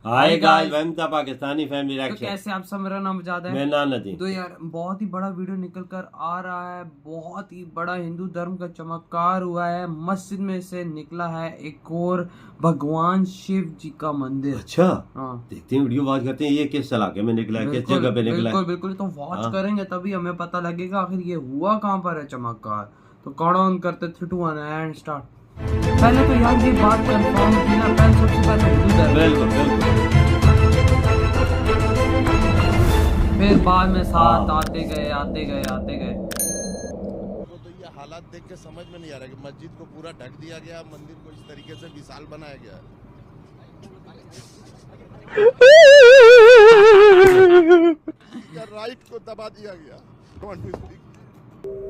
Hi guys, welcome to Pakistani family तो reaction. कैसे आप सब, मेरा नाम आजाद है। मैं नाम नदीम। तो यार बहुत ही बड़ा वीडियो निकल कर आ रहा है। बहुत ही बड़ा हिंदू धर्म का चमत्कार हुआ है। मस्जिद में से निकला है एक और भगवान शिव जी का मंदिर। अच्छा, हाँ, देखते हैं वीडियो वॉच करते हैं। ये किस इलाके में निकला है, किस बिल्कुल जगह पे निकला बिल्कुल है? बिल्कुल। तो वॉच हाँ। करेंगे तभी हमें पता लगेगा आखिर ये हुआ कहाँ पर है चमत्कार। तो काउंटडाउन करते 3, 2, 1 एंड स्टार्ट। पहले तो यार ये बात कंफर्म की ना, पहले सबसे पहले हिंदू धर्म, बिल्कुल बिल्कुल। फिर बाद में साथ हाँ। आते गए। तो ये हालात देख के समझ में नहीं आ रहा कि मस्जिद को पूरा ढक दिया गया, मंदिर को इस तरीके से विशाल बनाया गया है, राइट को दबा दिया गया।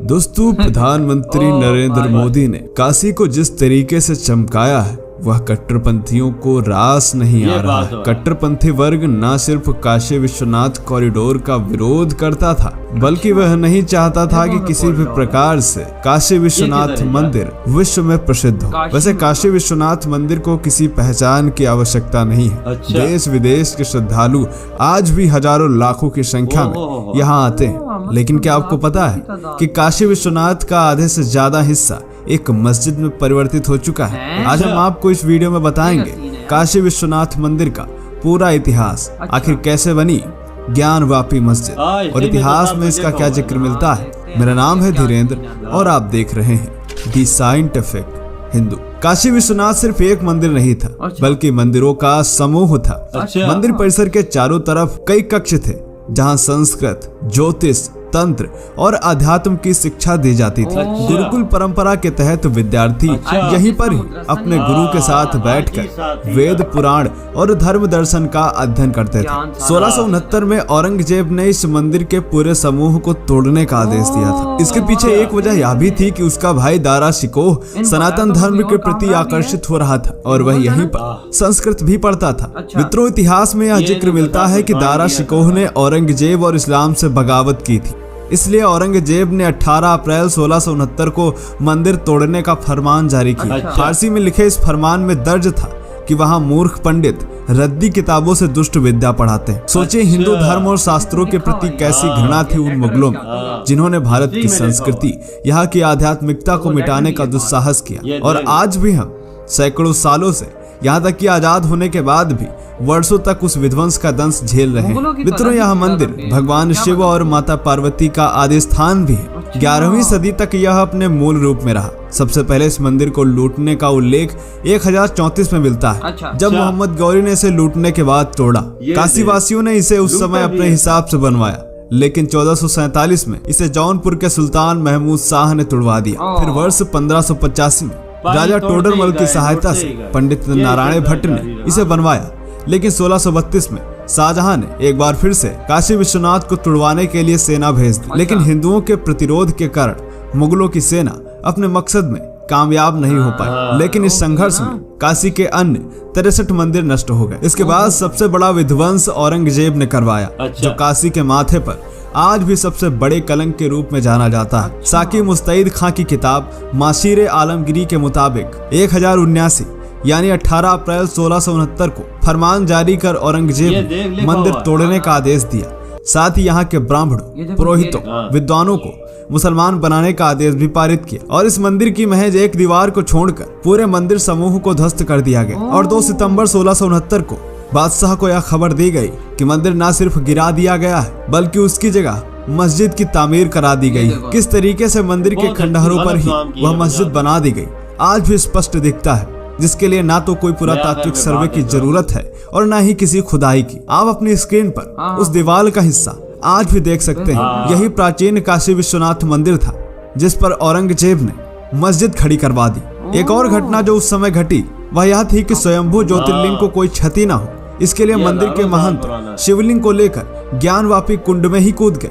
दोस्तों, प्रधानमंत्री नरेंद्र मोदी ने काशी को जिस तरीके से चमकाया है वह कट्टरपंथियों को रास नहीं आ रहा है। कट्टरपंथी वर्ग न सिर्फ काशी विश्वनाथ कॉरिडोर का विरोध करता था, बल्कि वह नहीं चाहता था कि किसी भी प्रकार से काशी विश्वनाथ मंदिर विश्व में प्रसिद्ध हो। वैसे काशी विश्वनाथ मंदिर को किसी पहचान की आवश्यकता नहीं है। अच्छा। देश विदेश के श्रद्धालु आज भी हजारों लाखों की संख्या में यहाँ आते हैं। लेकिन क्या आपको पता है कि काशी विश्वनाथ का आधे से ज्यादा हिस्सा एक मस्जिद में परिवर्तित हो चुका है। आज हम आपको इस वीडियो में बताएंगे काशी विश्वनाथ मंदिर का पूरा इतिहास। आखिर कैसे बनी ज्ञानवापी मस्जिद और इतिहास में इसका क्या जिक्र मिलता है। मेरा नाम है धीरेन्द्र और आप देख रहे हैं दी साइंटिफिक हिंदू। काशी विश्वनाथ सिर्फ एक मंदिर नहीं था, बल्कि मंदिरों का समूह था। मंदिर परिसर के चारों तरफ कई कक्ष थे जहाँ संस्कृत, ज्योतिष, तंत्र और अध्यात्म की शिक्षा दी जाती थी। गुरुकुल परंपरा के तहत विद्यार्थी यहीं पर ही अपने गुरु के साथ बैठकर वेद, पुराण और धर्म दर्शन का अध्ययन करते थे। 1669 में औरंगजेब ने इस मंदिर के पूरे समूह को तोड़ने का आदेश दिया था। इसके पीछे एक वजह यह भी थी कि उसका भाई दारा शिकोह सनातन धर्म के प्रति आकर्षित हो रहा था और वह यहीं पर संस्कृत भी पढ़ता था। मित्रों, इतिहास में यह जिक्र मिलता है कि दारा शिकोह ने औरंगजेब और इस्लाम से बगावत की थी। इसलिए औरंगजेब ने 18 अप्रैल 1669 को मंदिर तोड़ने का फरमान जारी किया। फारसी में लिखे इस फरमान में दर्ज था कि वहां मूर्ख पंडित रद्दी किताबों से दुष्ट विद्या पढ़ाते हैं। सोचिए, हिंदू धर्म और शास्त्रों के प्रति कैसी घृणा थी उन मुगलों में, जिन्होंने भारत की संस्कृति, यहाँ की आध्यात्मिकता को मिटाने का दुस्साहस किया। और आज भी हम सैकड़ों सालों से, यहाँ तक कि आजाद होने के बाद भी वर्षों तक उस विध्वंस का दंश झेल रहे हैं। मित्रों, यह मंदिर भगवान शिव और माता पार्वती का आदि स्थान भी है। 11वीं सदी तक यह अपने मूल रूप में रहा। सबसे पहले इस मंदिर को लूटने का उल्लेख 1034 में मिलता है, जब मोहम्मद गौरी ने इसे लूटने के बाद तोड़ा। काशी वासियों ने इसे उस समय अपने हिसाब से बनवाया, लेकिन 1447 में इसे जौनपुर के सुल्तान महमूद शाह ने तुड़वा दिया। फिर वर्ष 1585 में राजा टोडरमल की सहायता से पंडित नारायण भट्ट ने इसे बनवाया, लेकिन 1632 में शाहजहां ने एक बार फिर से काशी विश्वनाथ को तुड़वाने के लिए सेना भेज दी। लेकिन हिंदुओं के प्रतिरोध के कारण मुगलों की सेना अपने मकसद में कामयाब नहीं हो पाई। लेकिन इस संघर्ष में काशी के अन्य 63 मंदिर नष्ट हो गए। इसके बाद सबसे बड़ा विध्वंस औरंगजेब ने करवाया, जो काशी के माथे पर आज भी सबसे बड़े कलंक के रूप में जाना जाता है। साकी मुस्तैद खां की किताब माशीर आलमगिरी के मुताबिक 1079 यानी 18 अप्रैल 1669 को फरमान जारी कर औरंगजेब ने मंदिर तोड़ने का आदेश दिया। साथ ही यहाँ के ब्राह्मणों, पुरोहितों, विद्वानों को मुसलमान बनाने का आदेश भी पारित किया और इस मंदिर की महज एक दीवार को छोड़कर पूरे मंदिर समूह को ध्वस्त कर दिया गया। और 2 सितंबर 1669 को बादशाह को यह खबर दी गई कि मंदिर न सिर्फ गिरा दिया गया है, बल्कि उसकी जगह मस्जिद की तामीर करा दी गई। किस तरीके से मंदिर के खंडहरों पर ही वह मस्जिद बना दी गई आज भी स्पष्ट दिखता है, जिसके लिए ना तो कोई पुरातात्विक सर्वे की जरूरत है और ना ही किसी खुदाई की। आप अपनी स्क्रीन पर उस दीवार का हिस्सा आज भी देख सकते हैं। यही प्राचीन काशी विश्वनाथ मंदिर था जिस पर औरंगजेब ने मस्जिद खड़ी करवा दी। एक और घटना जो उस समय घटी वह यह थी कि स्वयंभू ज्योतिर्लिंग को कोई क्षति न हो, इसके लिए मंदिर के महंत शिवलिंग को लेकर ज्ञानवापी कुंड में ही कूद गए।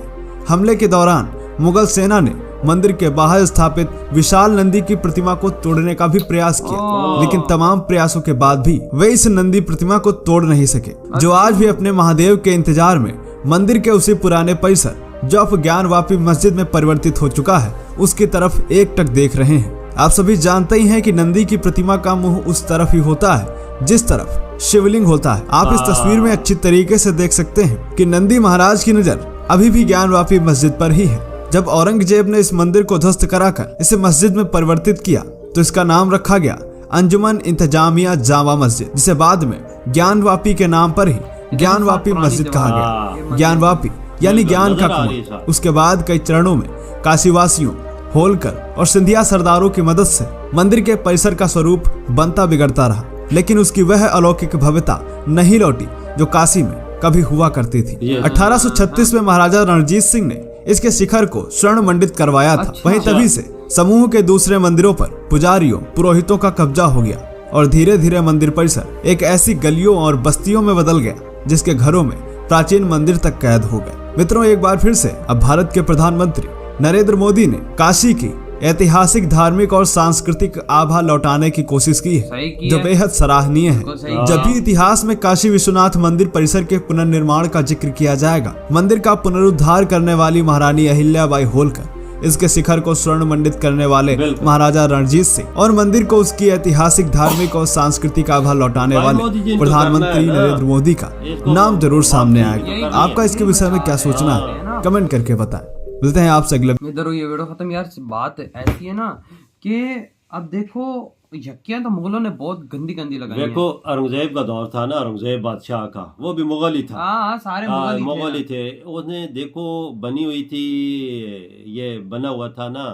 हमले के दौरान मुगल सेना ने मंदिर के बाहर स्थापित विशाल नंदी की प्रतिमा को तोड़ने का भी प्रयास किया, लेकिन तमाम प्रयासों के बाद भी वे इस नंदी प्रतिमा को तोड़ नहीं सके, जो आज भी अपने महादेव के इंतजार में मंदिर के उसी पुराने परिसर, जो अब ज्ञानवापी मस्जिद में परिवर्तित हो चुका है, उसकी तरफ एकटक देख रहे हैं। आप सभी जानते ही हैं कि नंदी की प्रतिमा का मुंह उस तरफ ही होता है जिस तरफ शिवलिंग होता है। आप इस तस्वीर में अच्छी तरीके से देख सकते हैं कि नंदी महाराज की नजर अभी भी ज्ञानवापी मस्जिद पर ही है। जब औरंगजेब ने इस मंदिर को ध्वस्त कराकर इसे मस्जिद में परिवर्तित किया तो इसका नाम रखा गया अंजुमन इंतजामिया जामा मस्जिद, जिसे बाद में ज्ञानवापी के नाम पर ही ज्ञानवापी मस्जिद कहा गया। ज्ञानवापी यानी ज्ञान का कुआं। उसके बाद कई चरणों में काशीवासियों, होलकर और सिंधिया सरदारों की मदद से मंदिर के परिसर का स्वरूप बनता बिगड़ता रहा, लेकिन उसकी वह अलौकिक भव्यता नहीं लौटी जो काशी में कभी हुआ करती थी। 1836 में महाराजा रणजीत सिंह ने इसके शिखर को स्वर्ण मंडित करवाया था। वहीं तभी से समूह के दूसरे मंदिरों पर पुजारियों, पुरोहितों का कब्जा हो गया और धीरे धीरे मंदिर परिसर एक ऐसी गलियों और बस्तियों में बदल गया जिसके घरों में प्राचीन मंदिर तक कैद हो गए। मित्रों, एक बार फिर से अब भारत के प्रधानमंत्री नरेंद्र मोदी ने काशी की ऐतिहासिक, धार्मिक और सांस्कृतिक आभा लौटाने की कोशिश की है, जो बेहद सराहनीय है। जब भी इतिहास में काशी विश्वनाथ मंदिर परिसर के पुनर्निर्माण का जिक्र किया जाएगा, मंदिर का पुनरुद्धार करने वाली महारानी अहिल्याबाई होलकर, इसके शिखर को स्वर्ण मंडित करने वाले महाराजा रणजीत सिंह और मंदिर को उसकी ऐतिहासिक, धार्मिक और सांस्कृतिक आभा लौटाने वाले प्रधानमंत्री नरेंद्र मोदी का नाम जरूर सामने आएगा। आपका इसके विषय में क्या सोचना है, कमेंट करके बताएं। मिलते हैं आपसे अगले। इधर ये वीडियो खत्म। यार बात ऐसी है ना कि अब देखो यक्कियां तो मुगलों ने बहुत गंदी गंदी लगाई। देखो औरंगजेब का दौर था ना, औरंगजेब बादशाह का, वो भी मुगल ही था। हाँ, सारे मुगल ही थे। उसने देखो बनी हुई थी, ये बना हुआ था ना,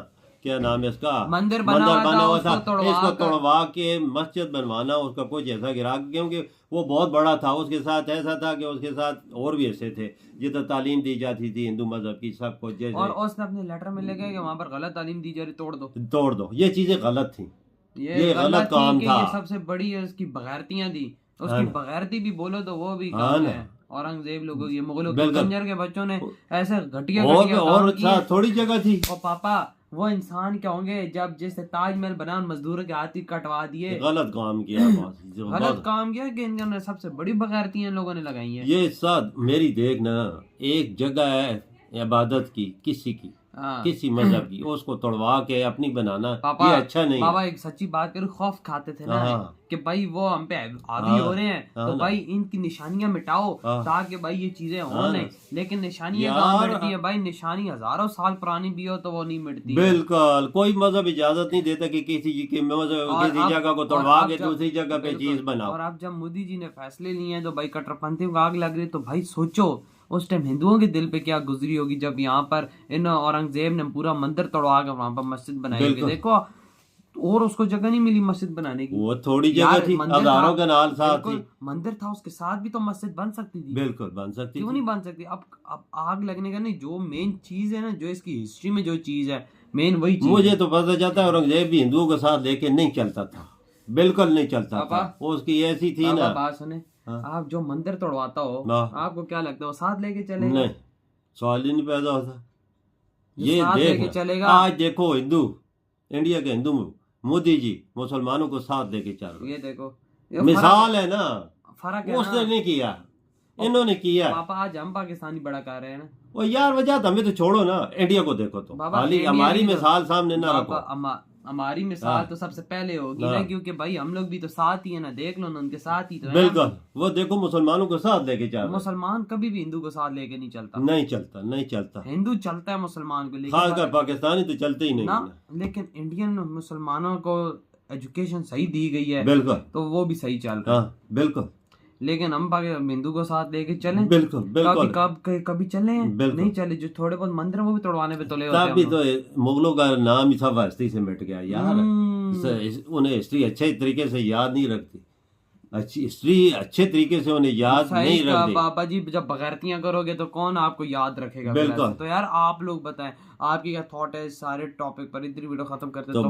क्या नाम है इसका, मंदिर बना हुआ था। इसको तोड़वा के मस्जिद बनवाना उसका कुछ ऐसा गिरा, क्योंकि वो बहुत बड़ा था। उसके साथ ऐसा था कि उसके साथ और भी ऐसे थे जितना तालीम दी जाती थी हिंदू मजहब की, सब कुछ। और उसने अपने लेटर में लिखा कि वहाँ पर गलत तालीम दी जा रही, तोड़ दो। ये चीजें गलत थी, ये गलत काम था। ये सबसे बड़ी है उसकी बगैरतियां दी। उसकी बगैरती भी बोलो तो वो भी काम है। औरंगजेब लोगों, ये मुगलों के कंजर के बच्चों ने ऐसे घटिया और थोड़ी जगह थी। और पापा वो इंसान क्या होंगे जब जैसे ताजमहल बना मजदूरों के हाथ ही कटवा दिए। गलत काम किया। गलत काम किया कि इन्होंने सबसे बड़ी बगैरतियां लोगों ने लगाई हैं। ये सब मेरी देखना, एक जगह है इबादत की, किसी की, किसी मजहब की, उसको तोड़वा के अपनी बनाना, ये अच्छा नहीं। बाबा एक सच्ची बात करूं, खौफ खाते थे ना कि भाई वो हम पे हावी हो रहे हैं, तो भाई इनकी निशानियां मिटाओ ताकि भाई ये चीजें हो नहीं। लेकिन निशानियां कहाँ मिटती है भाई? निशानी हजारों साल पुरानी भी हो तो वो नहीं मिटती। बिल्कुल, कोई मजहब इजाजत नहीं देता कि किसी जगह को तोड़वा के दूसरी जगह पे चीज बनाओ। और अब जब मोदी जी ने फैसले लिए हैं तो भाई कट्टरपंथियों को आग लग रही, तो भाई सोचो उस टाइम हिंदुओं के दिल पे क्या गुजरी होगी जब यहाँ पर इन औरंगजेब ने पूरा मंदिर तोड़वा कर वहां पर मस्जिद बनाई। देखो, और उसको जगह नहीं मिली मस्जिद बनाने की। वो थोड़ी जगह थी, हजारों के नाल साथ थी। मंदिर था, उसके साथ भी तो मस्जिद बन सकती थी। बिल्कुल बन सकती, क्यों नहीं बन सकती? अब आग लगने का नहीं, जो मेन चीज है ना, जो इसकी हिस्ट्री में जो चीज है मेन, वही चीज। मुझे तो पता चलता है औरंगजेब भी हिंदुओं के साथ लेके नहीं चलता था, बिल्कुल नहीं चलता था। उसकी ऐसी थी ना। बात सुने, आप जो मंदिर तोड़वाता हो, आपको क्या लगता है वो साथ लेके चलेगा? नहीं, सवाल ही नहीं पैदा होता। ये लेके चलेगा। आज देखो हिंदू, इंडिया के हिंदू मोदी जी मुसलमानों को साथ लेके चल रहे। ये देखो, मिसाल है ना, फर्क है। उसने नहीं किया, इन्होंने किया। पापा आज हम पाकिस्तानी बड़ा कर रहे हैं ना। वो यार वजह हमें तो छोड़ो ना, इंडिया को देखो तो खाली हमारी मिसाल सामने ना रखो। हमारी मिसाल तो सबसे पहले होगी ना, क्योंकि भाई हम लोग भी तो साथ ही है ना। देख लो ना, उनके साथ ही तो है। बिल्कुल, वो देखो मुसलमानों को साथ लेके चल। मुसलमान कभी भी हिंदू को साथ लेके नहीं चलता। नहीं चलता, नहीं चलता। हिंदू चलता है मुसलमान को लेके, खासकर पाकिस्तानी तो चलते ही नहीं ना। लेकिन इंडियन मुसलमानों को एजुकेशन सही दी गई है, बिल्कुल, तो वो भी सही चल रहा है। बिल्कुल। लेकिन हम हिंदू को साथ लेके चले, बिल्कुल बिल्कुल। कभी चले हैं, नहीं चले। जो थोड़े बहुत मंदिर वो भी तोड़वाने पे तुले होते हैं। तब भी तो मुगलों का नाम ही था, हस्ती से मिट गया यार। उन्हें हिस्ट्री अच्छे तरीके से याद नहीं रखती, अच्छी हिस्ट्री अच्छे तरीके से उन्हें याद नहीं रखती। बाबा जी जब बगैरतियां करोगे तो कौन आपको याद रखेगा? बिल्कुल। तो यार आप लोग बताएं आपकी क्या थॉट है इस सारे टॉपिक पर। इतनी वीडियो खत्म करते तो